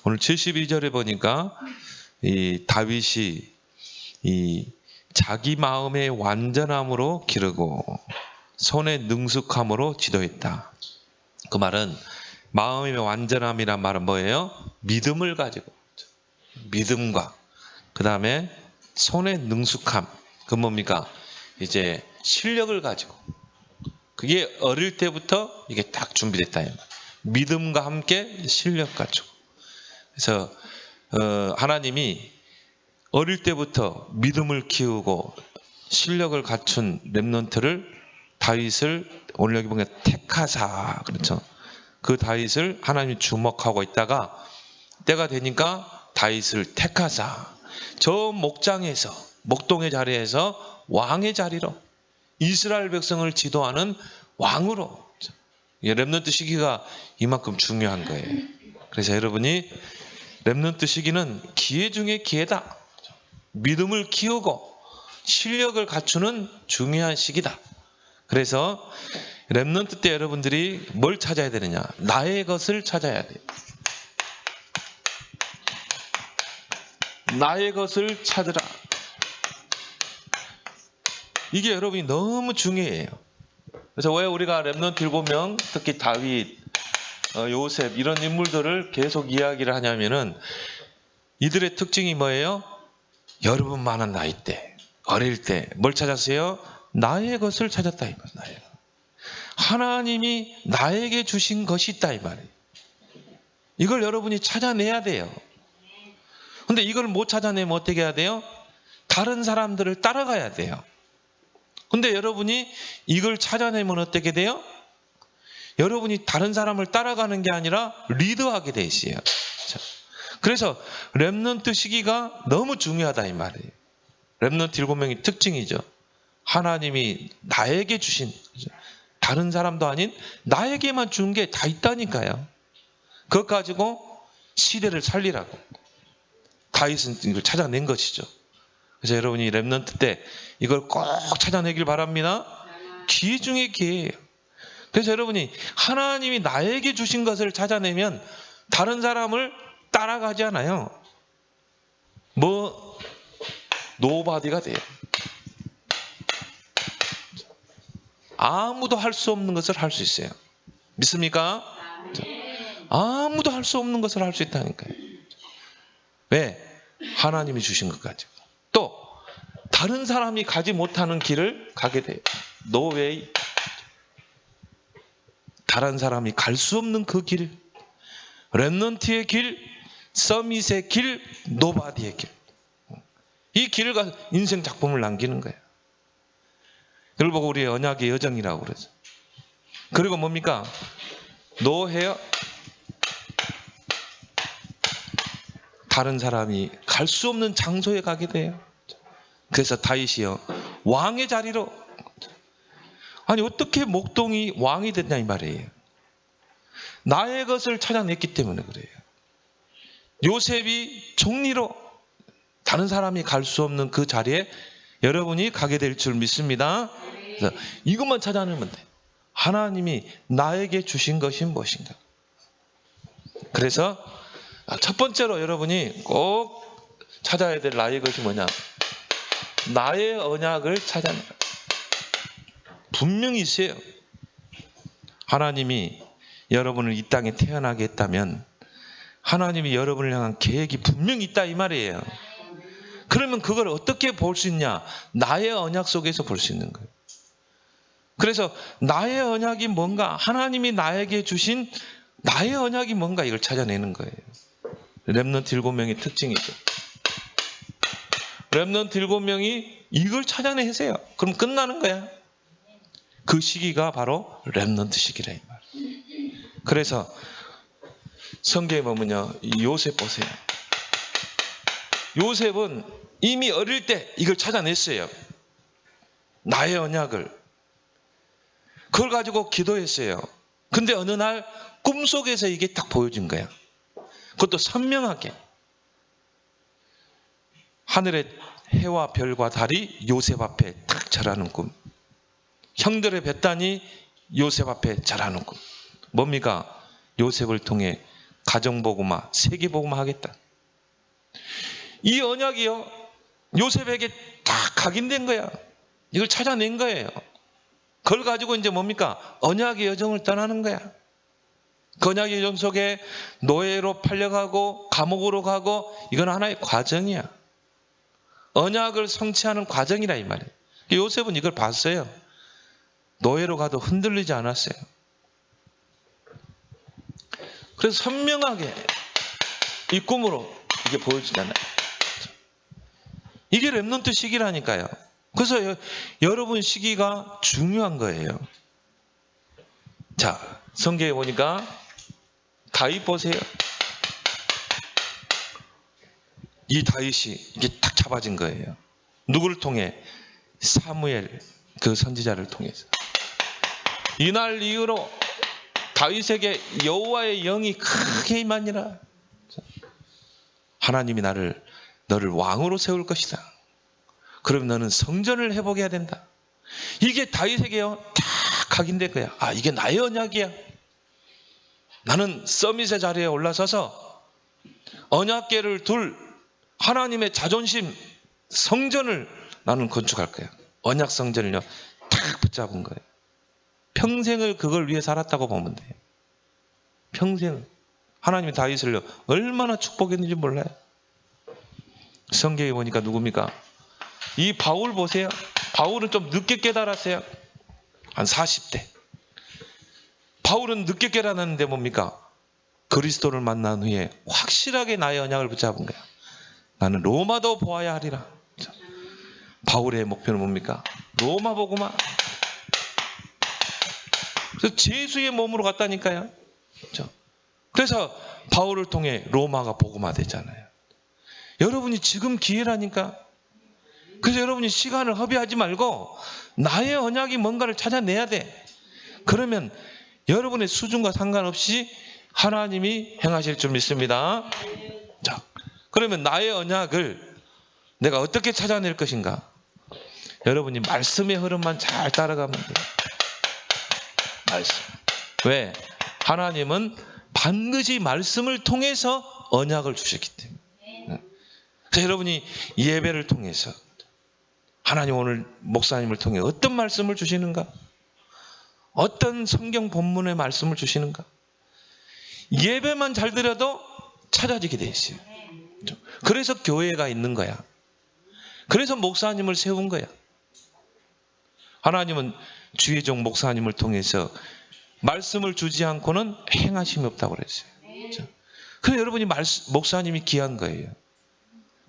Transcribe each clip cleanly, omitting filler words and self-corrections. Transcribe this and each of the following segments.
오늘 72절에 보니까 이 다윗이 이 자기 마음의 완전함으로 기르고 손의 능숙함으로 지도했다. 그 말은 마음의 완전함이란 말은 뭐예요? 믿음을 가지고, 믿음과 그 다음에 손의 능숙함, 그 뭡니까? 이제 실력을 가지고, 그게 어릴 때부터 이게 딱 준비됐다. 믿음과 함께 실력 가지고. 그래서 하나님이 어릴 때부터 믿음을 키우고 실력을 갖춘 렘넌트를, 다윗을 오늘 여기 보면 택하사, 그렇죠? 그 다윗을 하나님이 주목하고 있다가 때가 되니까 다윗을 택하사 저 목장에서, 목동의 자리에서 왕의 자리로, 이스라엘 백성을 지도하는 왕으로. 렘넌트 시기가 이만큼 중요한 거예요. 그래서 여러분이 렘넌트 시기는 기회 중에 기회다. 믿음을 키우고 실력을 갖추는 중요한 시기다. 그래서 렘넌트 때 여러분들이 뭘 찾아야 되느냐? 나의 것을 찾아야 돼요. 나의 것을 찾으라. 이게 여러분이 너무 중요해요. 그래서 왜 우리가 렘넌트 7명, 특히 다윗, 요셉 이런 인물들을 계속 이야기를 하냐면은 이들의 특징이 뭐예요? 여러분 많은 나이 때, 어릴 때 뭘 찾았어요? 나의 것을 찾았다 이 말이에요. 하나님이 나에게 주신 것이 있다 이 말이에요. 이걸 여러분이 찾아내야 돼요. 근데 이걸 못 찾아내면 어떻게 해야 돼요? 다른 사람들을 따라가야 돼요. 근데 여러분이 이걸 찾아내면 어떻게 돼요? 여러분이 다른 사람을 따라가는 게 아니라 리드하게 돼 있어요. 그래서 렘넌트 시기가 너무 중요하다 이 말이에요. 렘넌트 7명의 특징이죠. 하나님이 나에게 주신, 다른 사람도 아닌 나에게만 준 게 다 있다니까요. 그것 가지고 시대를 살리라고 다윗은 이걸 찾아낸 것이죠. 그래서 여러분이 렘넌트 때 이걸 꼭 찾아내길 바랍니다. 기회 중에 기회예요. 그래서 여러분이 하나님이 나에게 주신 것을 찾아내면 다른 사람을 따라가지 않아요. 노바디가 돼요. 아무도 할 수 없는 것을 할 수 있어요. 믿습니까? 아무도 할 수 없는 것을 할 수 있다니까요. 왜? 하나님이 주신 것 가지고. 또 다른 사람이 가지 못하는 길을 가게 돼요. 노웨이. 다른 사람이 갈 수 없는 그 길, 렘넌트의 길, 서밋의 길, 노바디의 길. 이 길을 가서 인생 작품을 남기는 거예요. 이걸 보고 우리 언약의 여정이라고 그러죠. 그리고 뭡니까? 노헤어. 다른 사람이 갈 수 없는 장소에 가게 돼요. 그래서 다윗이요, 왕의 자리로. 아니 어떻게 목동이 왕이 됐냐 이 말이에요. 나의 것을 찾아냈기 때문에 그래요. 요셉이 총리로, 다른 사람이 갈 수 없는 그 자리에 여러분이 가게 될 줄 믿습니다. 그래서 이것만 찾아내면 돼요. 하나님이 나에게 주신 것이 무엇인가. 그래서 첫 번째로 여러분이 꼭 찾아야 될 나의 것이 뭐냐? 나의 언약을 찾아내. 분명히 있어요. 하나님이 여러분을 이 땅에 태어나게 했다면 하나님이 여러분을 향한 계획이 분명히 있다 이 말이에요. 그러면 그걸 어떻게 볼 수 있냐? 나의 언약 속에서 볼 수 있는 거예요. 그래서 나의 언약이 뭔가, 하나님이 나에게 주신 나의 언약이 뭔가, 이걸 찾아내는 거예요. 렘넌트 7명의 특징이죠. 렘넌트 7명이 이걸 찾아내세요. 그럼 끝나는 거야. 그 시기가 바로 렘넌트 시기라 이 말. 그래서 성경에 보면요, 요셉 보세요. 요셉은 이미 어릴 때 이걸 찾아냈어요. 나의 언약을. 그걸 가지고 기도했어요. 근데 어느 날 꿈속에서 이게 딱 보여진 거야. 그것도 선명하게. 하늘의 해와 별과 달이 요셉 앞에 딱 절하는 꿈. 형들의 벳단이 요셉 앞에 절하는 꿈. 뭡니까? 요셉을 통해 가정복음화, 세계복음화 하겠다. 이 언약이요, 요셉에게 다 각인된 거야. 이걸 찾아낸 거예요. 그걸 가지고 이제 뭡니까? 언약의 여정을 떠나는 거야. 그 언약의 여정 속에 노예로 팔려가고 감옥으로 가고, 이건 하나의 과정이야. 언약을 성취하는 과정이라 이 말이에요. 요셉은 이걸 봤어요. 노예로 가도 흔들리지 않았어요. 그래서 선명하게 이 꿈으로 이게 보여지잖아요. 이게 렘넌트 시기라니까요. 그래서 여러분 시기가 중요한 거예요. 자, 성경에 보니까 다윗 보세요. 이 다윗이 이게 딱 잡아진 거예요. 누구를 통해? 사무엘 그 선지자를 통해서. 이날 이후로 다윗에게 여호와의 영이 크게 임하니라. 하나님이 너를 왕으로 세울 것이다. 그럼 너는 성전을 회복해야 된다. 이게 다윗에게요 다 각인된 거야. 아, 이게 나의 언약이야. 나는 서밋의 자리에 올라서서 언약궤를 둘 하나님의 자존심 성전을 나는 건축할 거야. 언약 성전을요 딱 붙잡은 거예요. 평생을 그걸 위해 살았다고 보면 돼요. 평생. 하나님이 다윗을요 얼마나 축복했는지 몰라요. 성경에 보니까 누굽니까? 이 바울 보세요. 바울은 좀 늦게 깨달았어요. 한 40대. 바울은 늦게 깨달았는데 뭡니까? 그리스도를 만난 후에 확실하게 나의 언약을 붙잡은 거야. 나는 로마도 보아야 하리라. 바울의 목표는 뭡니까? 로마 복음화. 그래서 제수의 몸으로 갔다니까요. 그래서 바울을 통해 로마가 복음화되잖아요. 여러분이 지금 기회라니까. 그래서 여러분이 시간을 허비하지 말고 나의 언약이 뭔가를 찾아내야 돼. 그러면 여러분의 수준과 상관없이 하나님이 행하실 줄 믿습니다. 자, 그러면 나의 언약을 내가 어떻게 찾아낼 것인가? 여러분이 말씀의 흐름만 잘 따라가면 돼요. 말씀. 왜? 하나님은 반드시 말씀을 통해서 언약을 주셨기 때문에. 그래서 여러분이 예배를 통해서 하나님 오늘 목사님을 통해 어떤 말씀을 주시는가? 어떤 성경 본문의 말씀을 주시는가? 예배만 잘 드려도 찾아지게 돼 있어요. 그래서 교회가 있는 거야. 그래서 목사님을 세운 거야. 하나님은 주의 종 목사님을 통해서 말씀을 주지 않고는 행하심이 없다고 그랬어요. 그래서 여러분이 목사님이 귀한 거예요.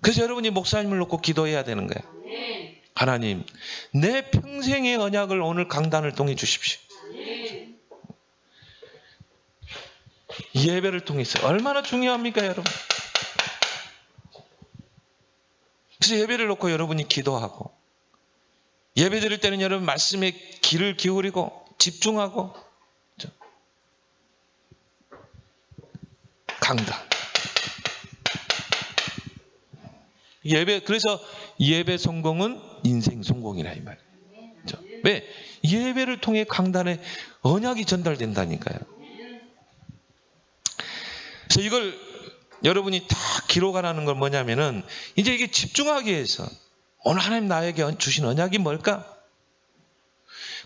그래서 여러분이 목사님을 놓고 기도해야 되는 거야. 하나님, 내 평생의 언약을 오늘 강단을 통해 주십시오. 예배를 통해서 얼마나 중요합니까, 여러분? 그래서 예배를 놓고 여러분이 기도하고, 예배 드릴 때는 여러분 말씀에 귀를 기울이고 집중하고, 강단. 예배, 그래서 예배 성공은 인생 성공이라 이 말이에요. 왜? 예배를 통해 강단에 언약이 전달된다니까요. 그래서 이걸 여러분이 다 기록하라는 건 뭐냐면은 이제 이게 집중하기 위해서 오늘 하나님 나에게 주신 언약이 뭘까?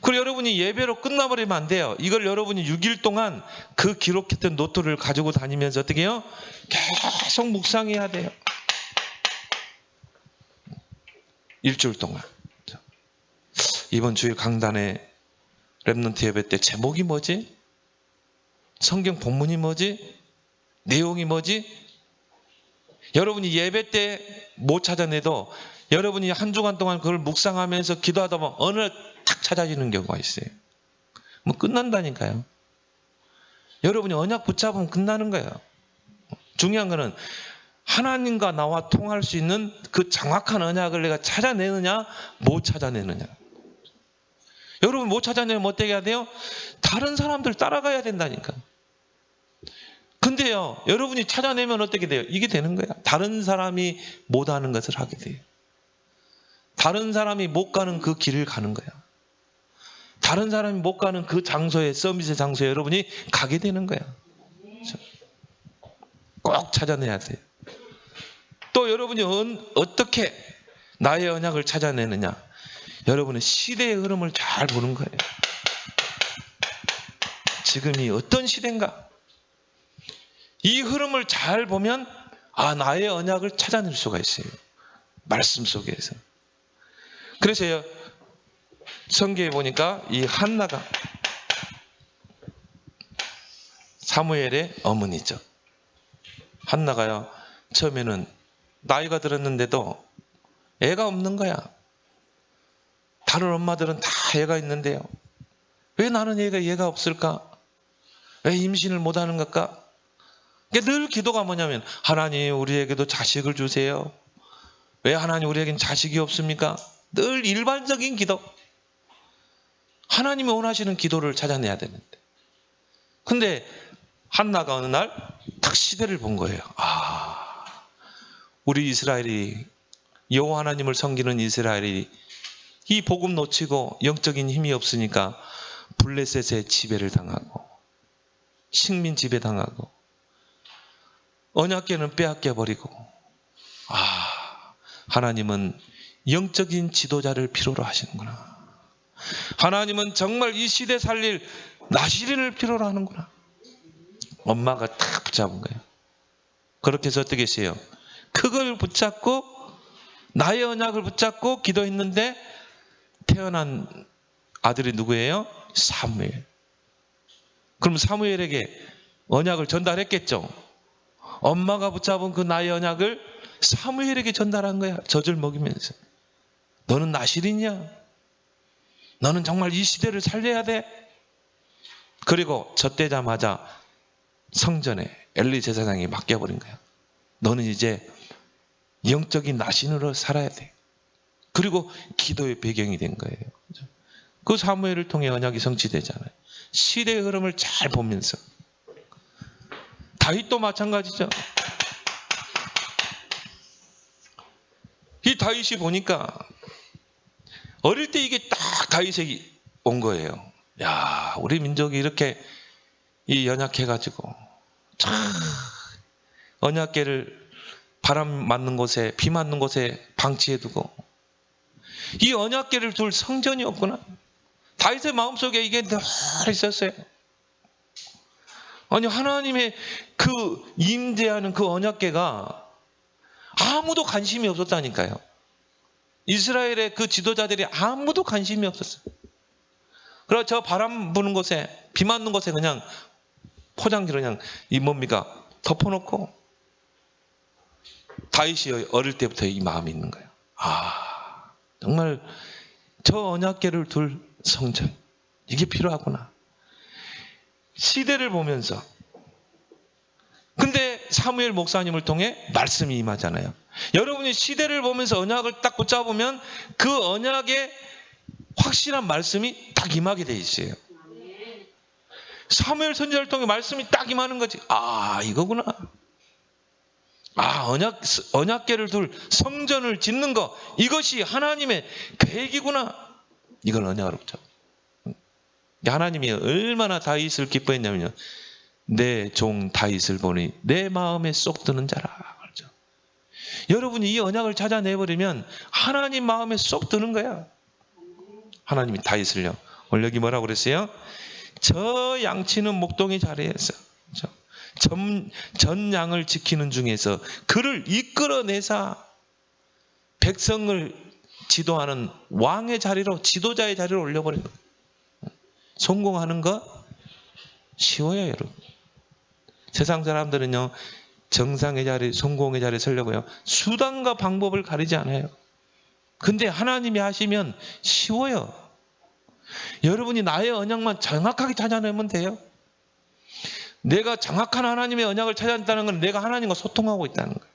그리고 여러분이 예배로 끝나버리면 안 돼요. 이걸 여러분이 6일 동안 그 기록했던 노트를 가지고 다니면서 어떻게 해요? 계속 묵상해야 돼요. 일주일 동안. 이번 주일 강단에 렘넌트 예배 때 제목이 뭐지? 성경 본문이 뭐지? 내용이 뭐지? 여러분이 예배 때 못 찾아내도 여러분이 한 주간 동안 그걸 묵상하면서 기도하다 보면 어느 날 탁 찾아지는 경우가 있어요. 뭐 끝난다니까요. 여러분이 언약 붙잡으면 끝나는 거예요. 중요한 거는 하나님과 나와 통할 수 있는 그 정확한 언약을 내가 찾아내느냐 못 찾아내느냐. 여러분 못 찾아내면 어떻게 해야 돼요? 다른 사람들 따라가야 된다니까. 근데요, 여러분이 찾아내면 어떻게 돼요? 이게 되는 거야. 다른 사람이 못하는 것을 하게 돼요. 다른 사람이 못 가는 그 길을 가는 거야. 다른 사람이 못 가는 그 장소에, 서밋의 장소에 여러분이 가게 되는 거야. 꼭 찾아내야 돼요. 또 여러분이 어떻게 나의 언약을 찾아내느냐? 여러분은 시대의 흐름을 잘 보는 거예요. 지금이 어떤 시대인가? 이 흐름을 잘 보면 나의 언약을 찾아낼 수가 있어요. 말씀 속에서. 그래서 성경에 보니까 이 한나가 사무엘의 어머니죠. 한나가요, 처음에는 나이가 들었는데도 애가 없는 거야. 다른 엄마들은 다 애가 있는데요. 왜 나는 애가 없을까? 왜 임신을 못하는 걸까? 늘 기도가 뭐냐면, 하나님 우리에게도 자식을 주세요. 왜 하나님 우리에겐 자식이 없습니까? 늘 일반적인 기도. 하나님이 원하시는 기도를 찾아내야 되는데. 근데 한나가 어느 날 딱 시대를 본 거예요. 우리 이스라엘이, 여호와 하나님을 섬기는 이스라엘이 이 복음 놓치고 영적인 힘이 없으니까 블레셋의 지배를 당하고 식민 지배 당하고 언약궤는 빼앗겨 버리고, 하나님은 영적인 지도자를 필요로 하시는구나. 하나님은 정말 이 시대 살릴 나시린을 필요로 하는구나. 엄마가 딱 붙잡은 거예요. 그렇게 해서 어떻게 했어요? 그걸 붙잡고 나의 언약을 붙잡고 기도했는데 태어난 아들이 누구예요? 사무엘. 그럼 사무엘에게 언약을 전달했겠죠. 엄마가 붙잡은 그 나의 언약을 사무엘에게 전달한 거야. 젖을 먹이면서. 너는 나시린이야. 너는 정말 이 시대를 살려야 돼. 그리고 젖되자마자 성전에 엘리 제사장이 맡겨버린 거야. 너는 이제 영적인 나신으로 살아야 돼. 그리고 기도의 배경이 된 거예요. 그 사무엘을 통해 언약이 성취되잖아요. 시대의 흐름을 잘 보면서. 다윗도 마찬가지죠. 이 다윗이 보니까 어릴 때 이게 딱 다윗에게 온 거예요. 야, 우리 민족이 이렇게 이 연약해가지고 참 언약궤를 바람 맞는 곳에, 비 맞는 곳에 방치해두고 이 언약궤를 둘 성전이 없구나. 다윗의 마음속에 이게 늘 있었어요. 아니, 하나님의 그 임재하는 그 언약궤가 아무도 관심이 없었다니까요. 이스라엘의 그 지도자들이 아무도 관심이 없었어요. 그래서 저 바람 부는 곳에, 비 맞는 곳에 그냥 포장지로 그냥 덮어놓고, 다윗이 어릴 때부터 이 마음이 있는 거예요. 정말 저 언약궤를 둘 성전, 이게 필요하구나. 시대를 보면서. 근데 사무엘 목사님을 통해 말씀이 임하잖아요. 여러분이 시대를 보면서 언약을 딱 붙잡으면 그 언약에 확실한 말씀이 딱 임하게 돼 있어요. 사무엘 선지자를 통해 말씀이 딱 임하는 거지. 이거구나. 언약궤를 둘 성전을 짓는 거, 이것이 하나님의 계획이구나. 이걸 언약으로 붙잡아. 하나님이 얼마나 다윗을 기뻐했냐면요. 내 종 다윗을 보니 내 마음에 쏙 드는 자라. 그렇죠? 여러분이 이 언약을 찾아내버리면 하나님 마음에 쏙 드는 거야. 하나님이 다윗을요. 오늘 여기 뭐라고 그랬어요? 저 양치는 목동의 자리에서, 그렇죠? 전 양을 지키는 중에서 그를 이끌어내사 백성을 지도하는 왕의 자리로, 지도자의 자리로 올려버리는 거예요. 성공하는 거 쉬워요, 여러분. 세상 사람들은요, 정상의 자리, 성공의 자리에 서려고요, 수단과 방법을 가리지 않아요. 근데 하나님이 하시면 쉬워요. 여러분이 나의 언약만 정확하게 찾아내면 돼요. 내가 정확한 하나님의 언약을 찾았다는 건 내가 하나님과 소통하고 있다는 거예요.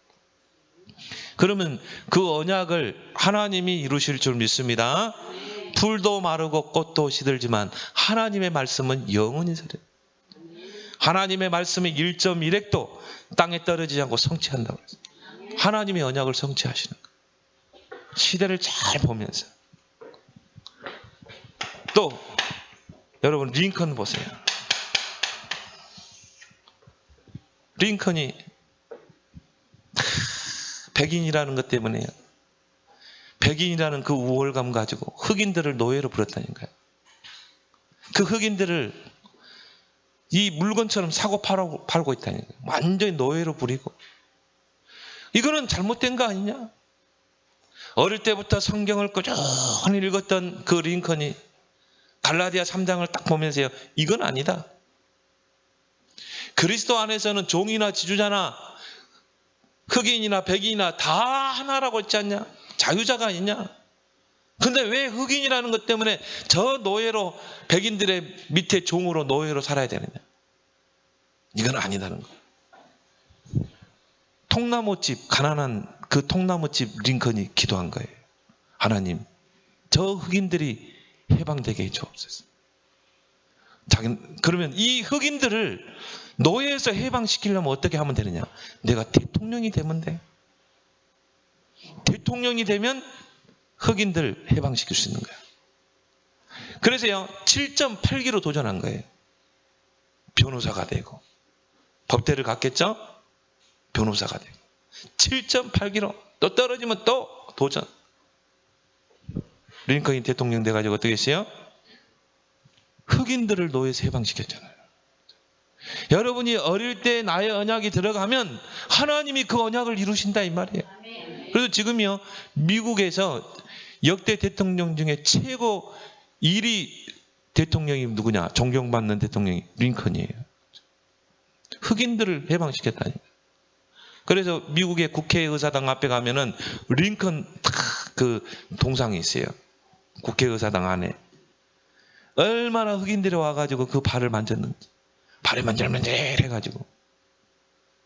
그러면 그 언약을 하나님이 이루실 줄 믿습니다. 풀도 마르고 꽃도 시들지만 하나님의 말씀은 영원히 서려요. 하나님의 말씀이 1.1핵도 땅에 떨어지지 않고 성취한다고 그랬어요. 하나님의 언약을 성취하시는 거예요. 시대를 잘 보면서. 또 여러분, 링컨 보세요. 링컨이 백인이라는 것 때문에요. 백인이라는 그 우월감 가지고 흑인들을 노예로 부렸다는 거예요. 그 흑인들을 이 물건처럼 사고 팔고 있다는 거예요. 완전히 노예로 부리고. 이거는 잘못된 거 아니냐? 어릴 때부터 성경을 꾸준히 읽었던 그 링컨이 갈라디아 3장을 딱 보면서요, 이건 아니다. 그리스도 안에서는 종이나 지주자나 흑인이나 백인이나 다 하나라고 했지 않냐? 자유자가 아니냐? 근데 왜 흑인이라는 것 때문에 저 노예로, 백인들의 밑에 종으로 노예로 살아야 되느냐? 이건 아니다는 거예요. 통나무집, 가난한 그 통나무집 링컨이 기도한 거예요. 하나님, 저 흑인들이 해방되게 해주옵소서. 그러면 이 흑인들을 노예에서 해방시키려면 어떻게 하면 되느냐? 내가 대통령이 되면 돼. 대통령이 되면 흑인들 해방시킬 수 있는 거야. 그래서요, 7.8기로 도전한 거예요. 변호사가 되고. 법대를 갔겠죠? 변호사가 되고. 7.8기로 또 떨어지면 또 도전. 링컨이 대통령 돼가지고 어떻게 했어요? 흑인들을 노예에서 해방시켰잖아요. 여러분이 어릴 때 나의 언약이 들어가면 하나님이 그 언약을 이루신다 이 말이에요. 그래서 지금요, 미국에서 역대 대통령 중에 최고 1위 대통령이 누구냐? 존경받는 대통령이 링컨이에요. 흑인들을 해방시켰다니까. 그래서 미국의 국회의사당 앞에 가면은 링컨 그 동상이 있어요. 국회의사당 안에. 얼마나 흑인들이 와가지고 그 발을 만졌는지. 발이 만질만질 해가지고.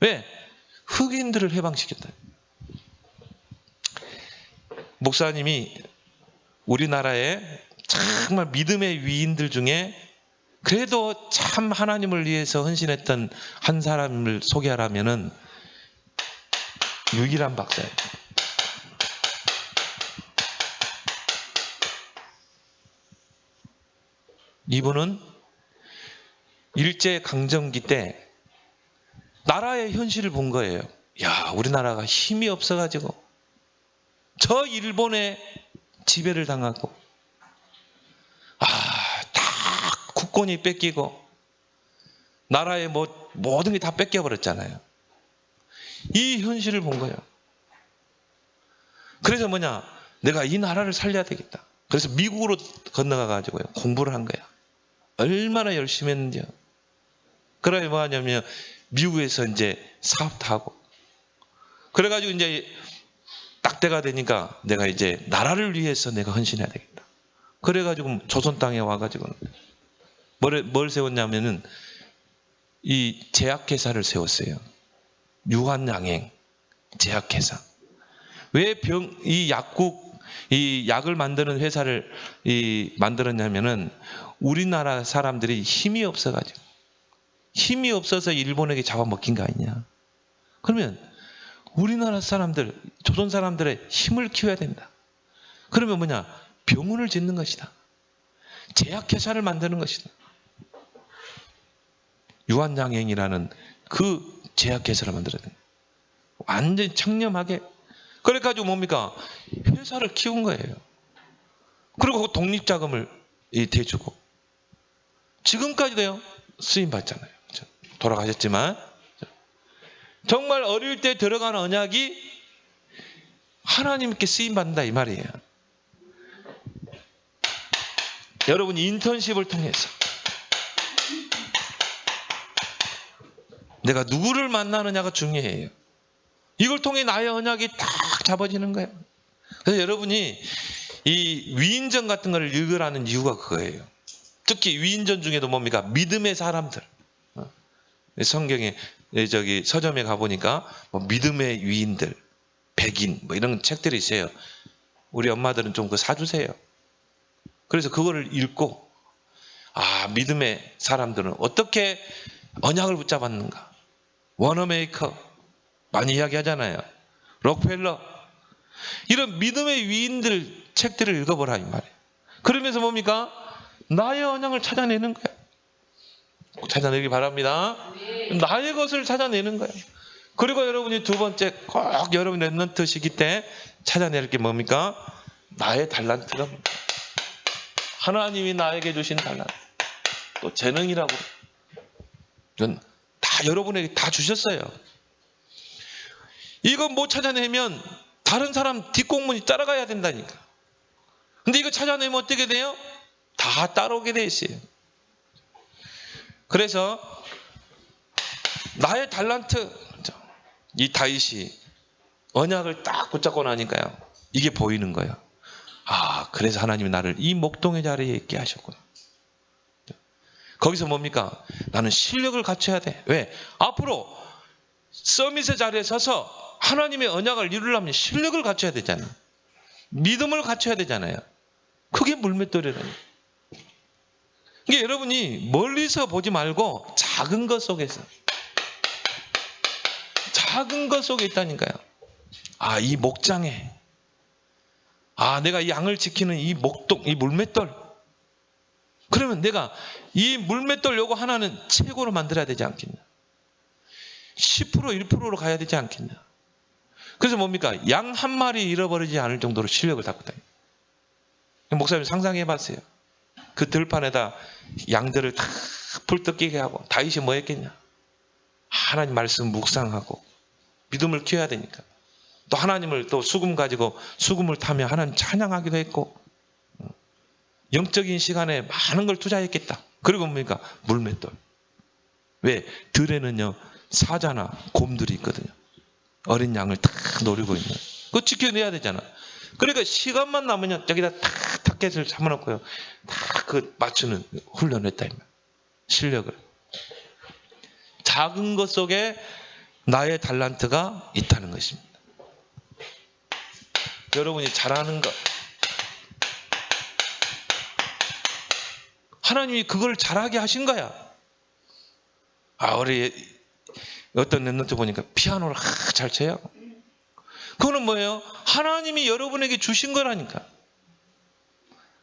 왜? 흑인들을 해방시켰다. 목사님이 우리나라의 정말 믿음의 위인들 중에 그래도 참 하나님을 위해서 헌신했던 한 사람을 소개하라면은 유일한 박사예요. 이분은 일제강점기 때 나라의 현실을 본 거예요. 야, 우리나라가 힘이 없어가지고 저 일본의 지배를 당하고 다 국권이 뺏기고 나라의 모든 게 다 뺏겨버렸잖아요. 이 현실을 본 거예요. 그래서 뭐냐? 내가 이 나라를 살려야 되겠다. 그래서 미국으로 건너가가지고요, 공부를 한 거야. 얼마나 열심히 했는지요. 그래 뭐 하냐면 미국에서 이제 사업도 하고. 그래가지고 이제 딱 때가 되니까 내가 이제 나라를 위해서 내가 헌신해야 되겠다. 그래가지고 조선 땅에 와가지고 뭘 세웠냐면은 이 제약회사를 세웠어요. 유한양행 제약회사. 왜 이 약을 만드는 회사를 만들었냐면은 우리나라 사람들이 힘이 없어가지고, 힘이 없어서 일본에게 잡아먹힌 거 아니냐. 그러면 우리나라 사람들, 조선 사람들의 힘을 키워야 된다. 그러면 뭐냐? 병원을 짓는 것이다. 제약회사를 만드는 것이다. 유한양행이라는 그 제약회사를 만들어야 된다. 완전히 청렴하게. 그래가지고 뭡니까? 회사를 키운 거예요. 그리고 그 독립자금을 대주고. 지금까지도요, 쓰임받잖아요. 돌아가셨지만. 정말 어릴 때 들어간 언약이 하나님께 쓰임받는다 이 말이에요. 여러분, 인턴십을 통해서 내가 누구를 만나느냐가 중요해요. 이걸 통해 나의 언약이 딱 잡아지는 거예요. 그래서 여러분이 이 위인전 같은 걸 읽으라는 이유가 그거예요. 특히 위인전 중에도 뭡니까? 믿음의 사람들. 성경에 서점에 가보니까 믿음의 위인들, 백인 이런 책들이 있어요. 우리 엄마들은 좀 그거 사주세요. 그래서 그거를 읽고 믿음의 사람들은 어떻게 언약을 붙잡았는가. 워너메이커 많이 이야기하잖아요. 록펠러 이런 믿음의 위인들 책들을 읽어보라 이 말이에요. 그러면서 뭡니까? 나의 언약을 찾아내는 거예요. 꼭 찾아내기 바랍니다. 나의 것을 찾아내는 거예요. 그리고 여러분이 두 번째 꼭 여러분 랩런트 시기 때 찾아낼 게 뭡니까? 나의 달란트가 뭡니까? 하나님이 나에게 주신 달란트. 또 재능이라고. 이건 다 여러분에게 다 주셨어요. 이거 못 찾아내면 다른 사람 뒷공문이 따라가야 된다니까. 근데 이거 찾아내면 어떻게 돼요? 다 따라오게 돼 있어요. 그래서 나의 달란트, 이 다윗이 언약을 딱 붙잡고 나니까요. 이게 보이는 거예요. 아, 그래서 하나님이 나를 이 목동의 자리에 있게 하셨구나. 거기서 뭡니까? 나는 실력을 갖춰야 돼. 왜? 앞으로 서밋의 자리에 서서 하나님의 언약을 이루려면 실력을 갖춰야 되잖아요. 믿음을 갖춰야 되잖아요. 그게 물맷돌이라니. 이게 여러분이 멀리서 보지 말고 작은 것 속에서, 작은 것 속에 있다니까요. 아, 이 목장에, 아, 내가 이 양을 지키는 이 목동, 이 물맷돌. 그러면 내가 이 물맷돌 요거 하나는 최고로 만들어야 되지 않겠냐. 10% 1%로 가야 되지 않겠냐. 그래서 뭡니까? 양 한 마리 잃어버리지 않을 정도로 실력을 갖고 다녀요. 목사님 상상해 봤어요. 그 들판에다 양들을 다 풀뜯기게 하고 다윗이 뭐 했겠냐. 하나님 말씀 묵상하고 믿음을 키워야 되니까. 또 하나님을 또 수금 가지고 수금을 타며 하나님 찬양하기도 했고, 영적인 시간에 많은 걸 투자했겠다. 그리고 뭡니까? 물맷돌. 왜? 들에는요 사자나 곰들이 있거든요. 어린 양을 탁 노리고 있는. 그거 지켜내야 되잖아. 그러니까 시간만 남으면 저기다 탁 타켓을 잡아놓고요. 탁 그 맞추는 훈련을 했다. 실력을. 작은 것 속에 나의 달란트가 있다는 것입니다. 여러분이 잘하는 것. 하나님이 그걸 잘하게 하신 거야. 아, 우리 어떤 랩런트 보니까 피아노를 잘 쳐요. 그거는 뭐예요? 하나님이 여러분에게 주신 거라니까.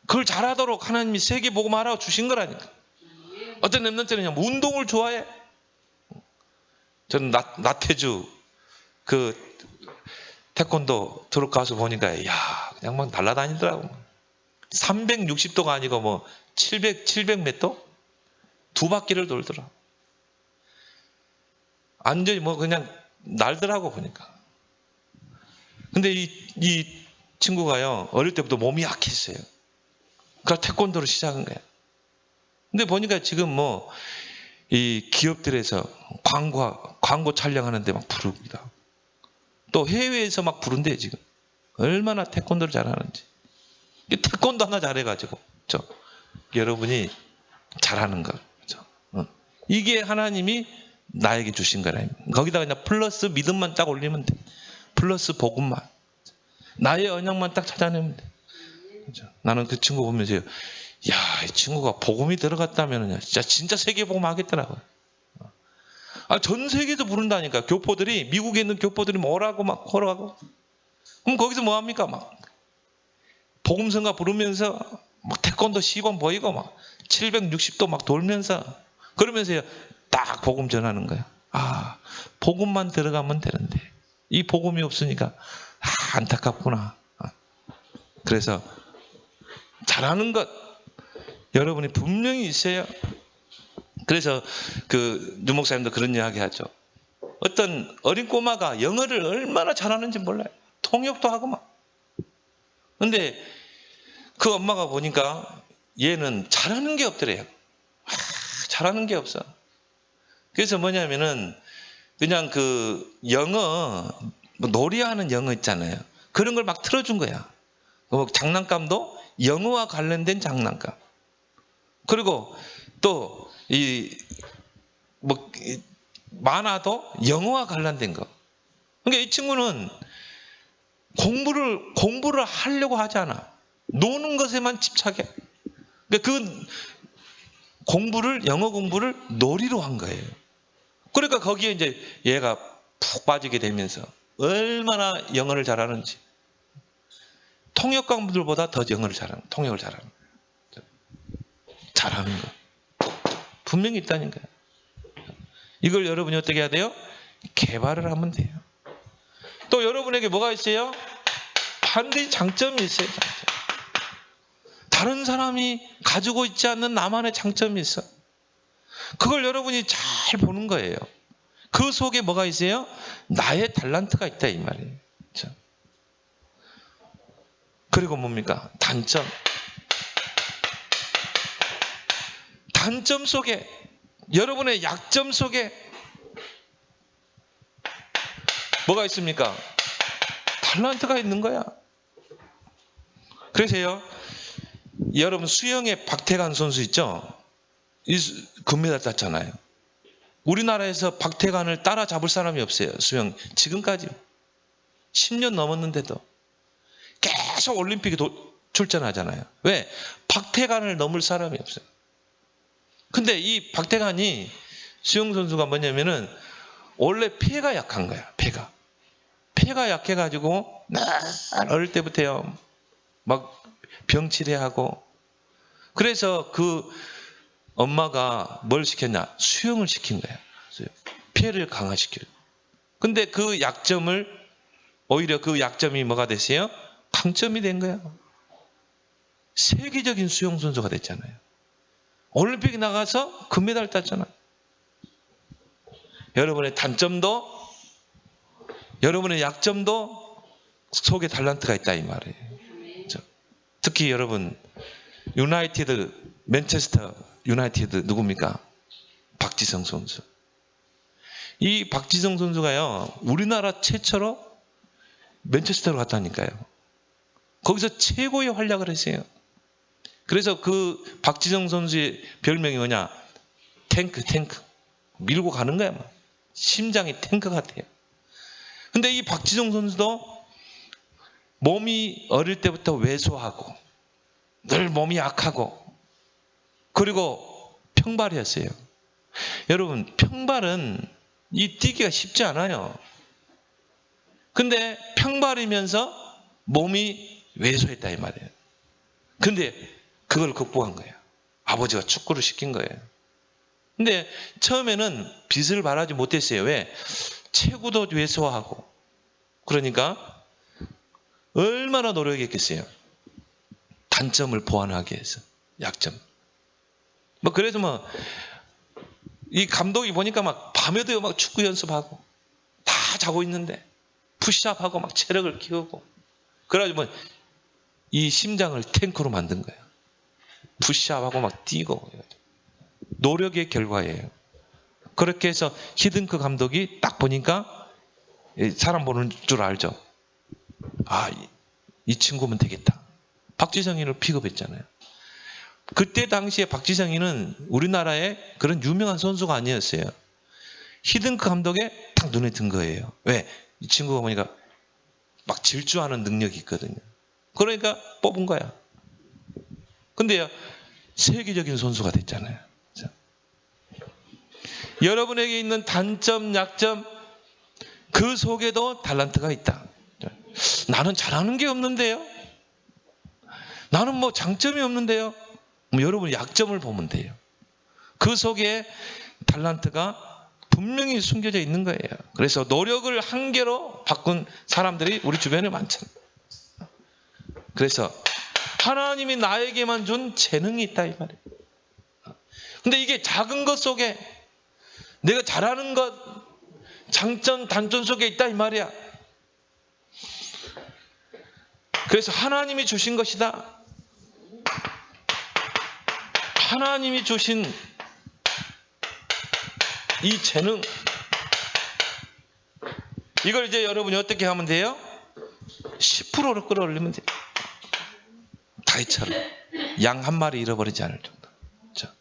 그걸 잘하도록 하나님이 세계 복음하라고 주신 거라니까. 어떤 랩런트는 그냥 운동을 좋아해. 저는 나태주 그 태권도 들어가서 보니까 야, 그냥 막 날아다니더라고. 360도가 아니고 뭐 700 몇 도? 두 바퀴를 돌더라. 완전히 뭐 그냥 날더라고 보니까. 근데 이 친구가요, 어릴 때부터 몸이 약했어요. 그래서 태권도를 시작한 거예요. 근데 보니까 지금 뭐 이 기업들에서 광고 촬영하는데 막 부릅니다. 또 해외에서 막 부른대요, 지금. 얼마나 태권도를 잘하는지. 태권도 하나 잘해가지고, 그렇죠? 여러분이 잘하는 거, 그렇죠? 이게 하나님이 나에게 주신 거라. 거기다가 그냥 플러스 믿음만 딱 올리면 돼. 플러스 복음만. 나의 언약만 딱 찾아내면 돼. 그렇죠? 나는 그 친구 보면서, 야, 이 친구가 복음이 들어갔다면 진짜 세계 복음 하겠더라고요. 아, 전 세계에서 부른다니까. 교포들이, 미국에 있는 교포들이 뭐라고 막 걸어가고. 그럼 거기서 뭐 합니까? 막 복음성가 부르면서 막 태권도 시범 보이고 막 760도 막 돌면서 그러면서 딱 복음 전하는 거야. 아, 복음만 들어가면 되는데 이 복음이 없으니까 안타깝구나. 그래서 잘하는 것 여러분이 분명히 있어요. 그래서 그 유목사님도 그런 이야기 하죠. 어떤 어린 꼬마가 영어를 얼마나 잘하는지 몰라요. 통역도 하고 막. 근데 그 엄마가 보니까 얘는 잘하는 게 없더래요. 잘하는 게 없어. 그래서 뭐냐면은 그냥 그 영어 뭐 놀이하는 영어 있잖아요. 그런 걸 막 틀어준 거야. 장난감도 영어와 관련된 장난감. 그리고 또 이 뭐 만화도 영어와 관련된 거. 그러니까 이 친구는 공부를 하려고 하지 않아. 노는 것에만 집착해. 그러니까 그 영어 공부를 놀이로 한 거예요. 그러니까 거기에 이제 얘가 푹 빠지게 되면서 얼마나 영어를 잘하는지. 통역관들보다 더 영어를 통역을 잘하는 거. 분명히 있다니까요. 이걸 여러분이 어떻게 해야 돼요? 개발을 하면 돼요. 또 여러분에게 뭐가 있어요? 반드시 장점이 있어요. 장점. 다른 사람이 가지고 있지 않는 나만의 장점이 있어. 그걸 여러분이 잘 보는 거예요. 그 속에 뭐가 있어요? 나의 달란트가 있다 이 말이에요. 그렇죠? 그리고 뭡니까? 단점. 단점 속에, 여러분의 약점 속에 뭐가 있습니까? 달란트가 있는 거야. 그래서요, 여러분 수영의 박태관 선수 있죠? 금메달 땄잖아요. 우리나라에서 박태관을 따라잡을 사람이 없어요. 수영 지금까지 10년 넘었는데도 계속 올림픽에 출전하잖아요. 왜? 박태관을 넘을 사람이 없어요. 근데 이 박태관이 수영 선수가 뭐냐면은 원래 폐가 약한 거야. 폐가 약해가지고 날 어릴 때부터요 막 병치레하고, 그래서 그 엄마가 뭘 시켰냐? 수영을 시킨 거야. 폐를 강화시키려. 근데 그 약점을, 오히려 그 약점이 뭐가 됐어요? 강점이 된 거야. 세계적인 수영 선수가 됐잖아요. 올림픽에 나가서 금메달 땄잖아요. 여러분의 단점도, 여러분의 약점도 속에 달란트가 있다 이 말이에요. 특히 여러분 맨체스터 유나이티드 누굽니까? 박지성 선수. 이 박지성 선수가요, 우리나라 최초로 맨체스터로 갔다니까요. 거기서 최고의 활약을 했어요. 그래서 그 박지성 선수의 별명이 뭐냐? 탱크. 밀고 가는 거야. 심장이 탱크 같아요. 근데 이 박지성 선수도 몸이 어릴 때부터 왜소하고 늘 몸이 약하고, 그리고 평발이었어요. 여러분, 평발은 이 뛰기가 쉽지 않아요. 근데 평발이면서 몸이 왜소했다 이 말이에요. 근데 그걸 극복한 거예요. 아버지가 축구를 시킨 거예요. 근데 처음에는 빛을 발하지 못했어요. 왜? 체구도 왜소하고. 그러니까 얼마나 노력했겠어요. 단점을 보완하기 위해서. 약점. 그래서 이 감독이 보니까 막 밤에도 막 축구 연습하고 다 자고 있는데 푸시업하고 막 체력을 키우고, 그래가지고 이 심장을 탱크로 만든 거예요. 푸시업하고 막 뛰고. 노력의 결과예요. 그렇게 해서 히든크 감독이 딱 보니까 사람 보는 줄 알죠. 아, 이 친구면 되겠다. 박지성이를 픽업했잖아요. 그때 당시에 박지성이는 우리나라의 그런 유명한 선수가 아니었어요. 히든크 감독에 딱 눈에 든 거예요. 왜? 이 친구가 보니까 막 질주하는 능력이 있거든요. 그러니까 뽑은 거야. 근데요, 세계적인 선수가 됐잖아요. 그렇죠? 여러분에게 있는 단점, 약점, 그 속에도 달란트가 있다. 나는 잘하는 게 없는데요? 나는 뭐 장점이 없는데요? 여러분 약점을 보면 돼요. 그 속에 달란트가 분명히 숨겨져 있는 거예요. 그래서 노력을 한계로 바꾼 사람들이 우리 주변에 많잖아요. 그래서 하나님이 나에게만 준 재능이 있다 이 말이에요. 근데 이게 작은 것 속에 내가 잘하는 것, 장점, 단점 속에 있다 이 말이야. 그래서 하나님이 주신 것이다. 하나님이 주신 이 재능, 이걸 이제 여러분이 어떻게 하면 돼요? 10%로 끌어올리면 돼요. 다윗처럼 양 한 마리 잃어버리지 않을 정도. 그렇죠?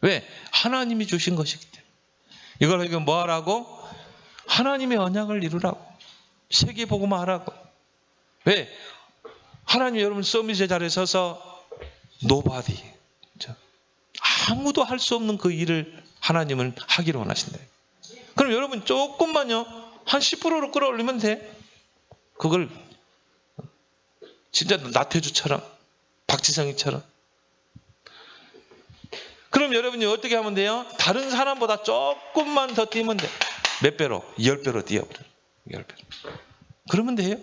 왜? 하나님이 주신 것이기 때문에. 이걸 이거 뭐 하라고? 하나님의 언약을 이루라고. 세계복음화 하라고. 왜? 하나님 여러분 서밋의 자리에 서서 nobody, 그렇죠? 아무도 할 수 없는 그 일을 하나님은 하기를 원하신다. 그럼 여러분 조금만요, 한 10%로 끌어올리면 돼. 그걸 진짜 나태주처럼, 박지성이처럼. 그럼 여러분이 어떻게 하면 돼요? 다른 사람보다 조금만 더 뛰면 돼. 몇 배로? 10배로 뛰어버려요. 10배로. 그러면 돼요.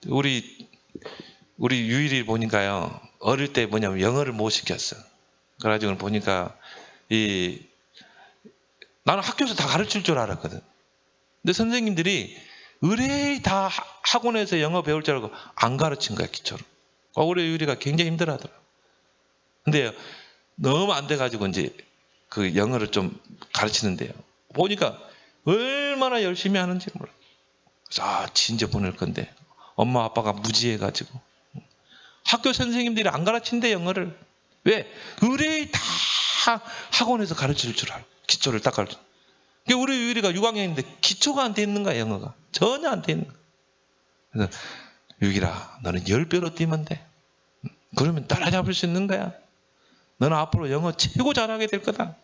우리 유일이 보니까요. 어릴 때 뭐냐면 영어를 못 시켰어. 그래가지고 보니까 나는 학교에서 다 가르칠 줄 알았거든. 근데 선생님들이 의뢰이 다 학원에서 영어 배울 줄 알고 안 가르친 거야, 기초로. 우리 유일이가 굉장히 힘들어하더라. 근데 너무 안 돼가지고 이제 그 영어를 좀 가르치는데요. 보니까 얼마나 열심히 하는지 몰라. 그래서 진짜 보낼 건데 엄마 아빠가 무지해가지고 학교 선생님들이 안 가르친대, 영어를. 왜? 의뢰이 다 학원에서 가르칠 줄 알고 기초를 딱 가르쳐. 우리 유일이가 6학년인데 기초가 안 돼 있는 거야, 영어가. 전혀 안 돼 있는 거야. 그래서 유일아, 너는 10배로 뛰면 돼. 그러면 따라잡을 수 있는 거야. 너는 앞으로 영어 최고 잘하게 될 거다.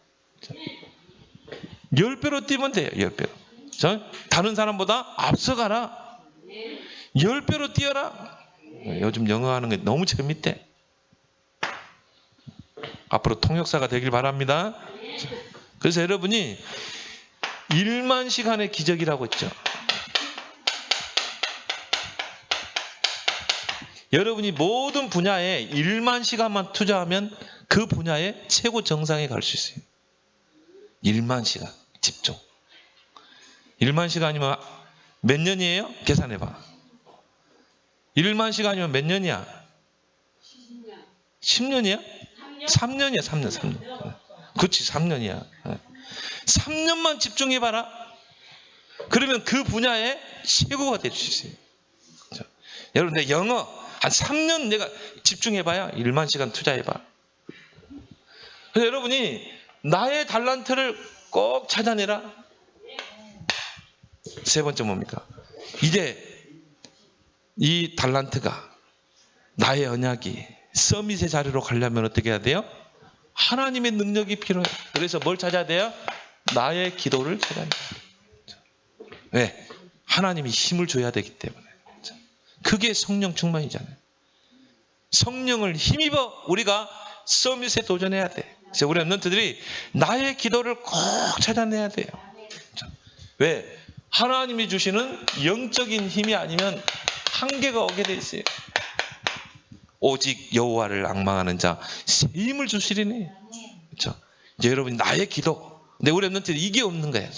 10배로 뛰면 돼요, 10배로. 다른 사람보다 앞서가라. 10배로 뛰어라. 요즘 영어 하는 게 너무 재밌대. 앞으로 통역사가 되길 바랍니다. 그래서 여러분이 1만 시간의 기적이라고 했죠. 여러분이 모든 분야에 1만 시간만 투자하면 그 분야의 최고 정상에 갈 수 있어요. 1만 시간 집중. 1만 시간이면 몇 년이에요? 계산해봐. 1만 시간이면 몇 년이야? 10년이야? 3년이야. 3년. 그렇지, 3년이야. 3년만 집중해봐라. 그러면 그 분야의 최고가 될 수 있어요. 그렇죠? 여러분, 내 영어 한 3년 내가 집중해봐야 1만 시간 투자해봐. 그래서 여러분이 나의 달란트를 꼭 찾아내라. 세 번째 뭡니까? 이제 이 달란트가, 나의 언약이 서밋의 자리로 가려면 어떻게 해야 돼요? 하나님의 능력이 필요해요. 그래서 뭘 찾아야 돼요? 나의 기도를 찾아야 돼요. 왜? 하나님이 힘을 줘야 되기 때문에. 그게 성령 충만이잖아요. 성령을 힘입어 우리가 서밋에 도전해야 돼. 그래서 우리 랩런트들이 나의 기도를 꼭 찾아내야 돼요. 왜? 하나님이 주시는 영적인 힘이 아니면 한계가 오게 돼 있어요. 오직 여호와를 앙망하는 자 새 힘을 주시리니. 그렇죠? 이제 여러분, 나의 기도. 근데 우리 랩런트들이 이게 없는 거예요.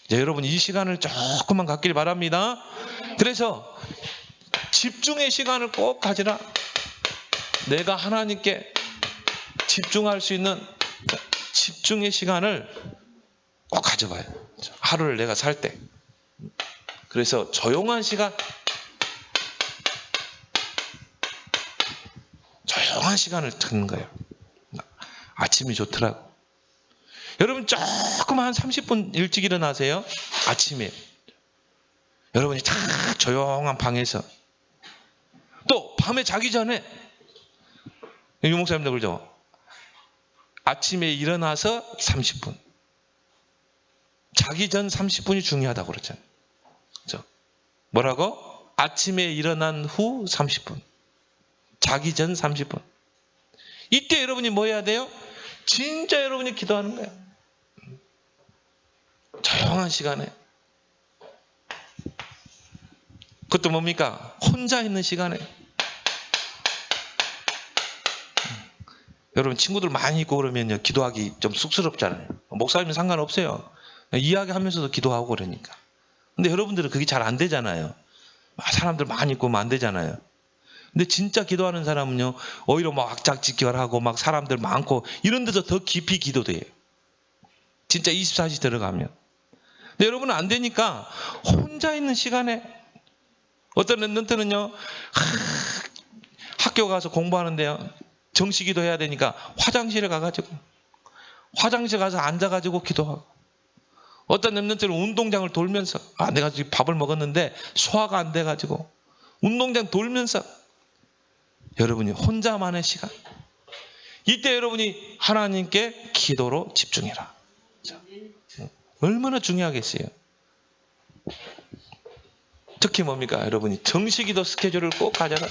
이제 여러분, 이 시간을 조금만 갖길 바랍니다. 그래서 집중의 시간을 꼭 가지라. 내가 하나님께 집중할 수 있는 집중의 시간을 꼭 가져봐요. 하루를 내가 살 때. 그래서 조용한 시간, 조용한 시간을 듣는 거예요. 아침이 좋더라고. 여러분, 조금 한 30분 일찍 일어나세요. 아침에. 여러분이 다 조용한 방에서. 또 밤에 자기 전에, 유 목사님도 그러죠. 아침에 일어나서 30분. 자기 전 30분이 중요하다고 그러잖아요. 그렇죠? 뭐라고? 아침에 일어난 후 30분. 자기 전 30분. 이때 여러분이 뭐 해야 돼요? 진짜 여러분이 기도하는 거예요. 조용한 시간에. 그것도 뭡니까? 혼자 있는 시간에. 여러분, 친구들 많이 있고 그러면요, 기도하기 좀 쑥스럽잖아요. 목사님은 상관없어요. 이야기하면서도 기도하고 그러니까. 근데 여러분들은 그게 잘 안 되잖아요. 사람들 많이 있고 안 되잖아요. 근데 진짜 기도하는 사람은요, 오히려 막 악작직결하고 막 사람들 많고 이런 데서 더 깊이 기도돼요. 진짜 24시 들어가면. 근데 여러분은 안 되니까 혼자 있는 시간에, 어떤 랩런트는요, 학교 가서 공부하는데요, 정시기도 해야 되니까 화장실에 가가지고, 화장실 가서 앉아가지고 기도하고, 어떤 랩런트는 운동장을 돌면서, 내가 지금 밥을 먹었는데 소화가 안 돼가지고 운동장 돌면서. 여러분이 혼자만의 시간, 이때 여러분이 하나님께 기도로 집중해라. 얼마나 중요하겠어요. 특히 뭡니까? 여러분이 정시기도 스케줄을 꼭 가져라.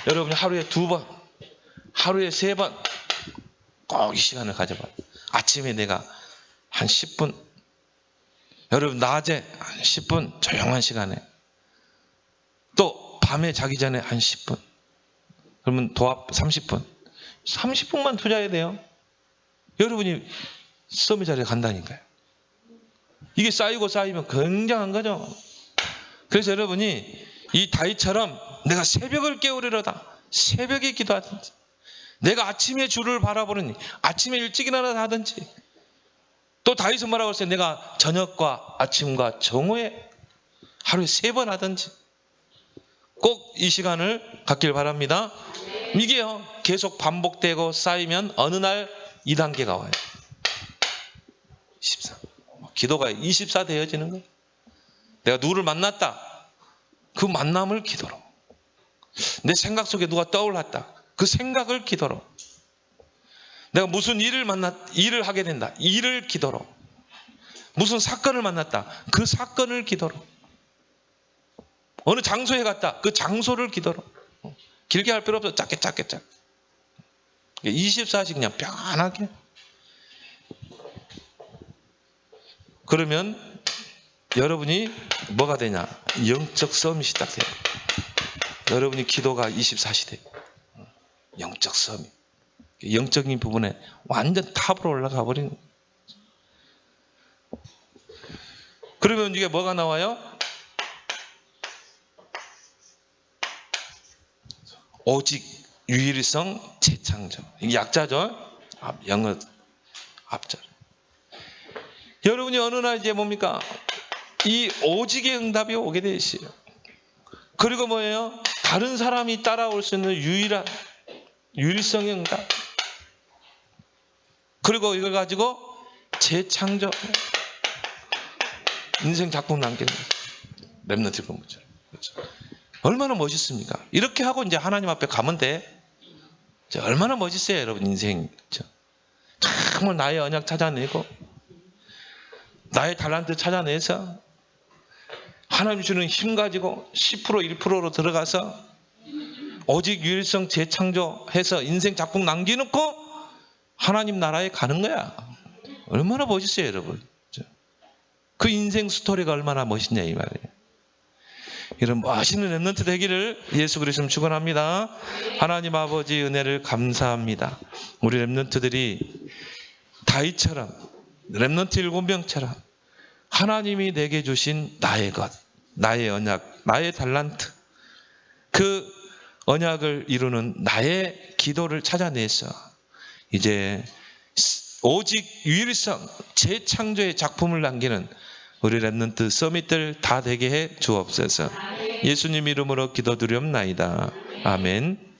여러분이 하루에 2번, 하루에 3번, 꼭 이 시간을 가져봐. 아침에 내가 한 10분, 여러분 낮에 한 10분 조용한 시간에, 또 밤에 자기 전에 한 10분, 그러면 도합 30분. 30분만 투자해야 돼요. 여러분이 서밋 자리에 간다니까요. 이게 쌓이고 쌓이면 굉장한 거죠. 그래서 여러분이 이 다윗처럼 내가 새벽을 깨우리로다. 새벽에 기도하든지, 내가 아침에 주를 바라보느니 아침에 일찍 일어나서 하든지, 또 다윗은 뭐라고 했어요? 내가 저녁과 아침과 정오에 하루에 3번 하든지 꼭 이 시간을 갖길 바랍니다. 이게요 계속 반복되고 쌓이면 어느 날 2단계가 와요. 24. 기도가 24 되어지는 거예요. 내가 누구를 만났다. 그 만남을 기도로. 내 생각 속에 누가 떠올랐다. 그 생각을 기도로. 내가 무슨 일을 하게 된다. 일을 기도로. 무슨 사건을 만났다. 그 사건을 기도로. 어느 장소에 갔다. 그 장소를 기도로. 길게 할 필요 없어. 짧게. 24시 그냥 편하게. 그러면 여러분이 뭐가 되냐? 영적 싸움이 시작돼요. 여러분이 기도가 24시 돼요. 영적 싸움이. 영적인 부분에 완전 탑으로 올라가 버리는 거예요. 그러면 이게 뭐가 나와요? 오직 유일성 재창조. 이게 약자죠? 영어 앞절. 여러분이 어느 날 이제 뭡니까? 이 오직의 응답이 오게 돼 있어요. 그리고 뭐예요? 다른 사람이 따라올 수 있는 유일성의 응답. 그리고 이걸 가지고 재창조. 인생 작품 남기는 거죠. 렘넌트 본부처럼. 그렇죠. 얼마나 멋있습니까? 이렇게 하고 이제 하나님 앞에 가면 돼. 얼마나 멋있어요, 여러분 인생. 그렇죠? 정말 나의 언약 찾아내고 나의 달란트 찾아내서 하나님 주는 힘 가지고 10% 1%로 들어가서 오직 유일성 재창조해서 인생 작품 남겨놓고 하나님 나라에 가는 거야. 얼마나 멋있어요, 여러분. 그렇죠? 그 인생 스토리가 얼마나 멋있냐 이 말이에요. 이런 멋있는 렘넌트 되기를 예수 그리스도로 축원합니다. 하나님 아버지 은혜를 감사합니다. 우리 렘넌트들이 다윗처럼 렘넌트 7명처럼 하나님이 내게 주신 나의 것, 나의 언약, 나의 달란트, 그 언약을 이루는 나의 기도를 찾아내서 이제 오직 유일성 재창조의 작품을 남기는 우리 렘넌트 서밋들 다 되게 해 주옵소서. 예수님 이름으로 기도드리옵나이다. 아멘.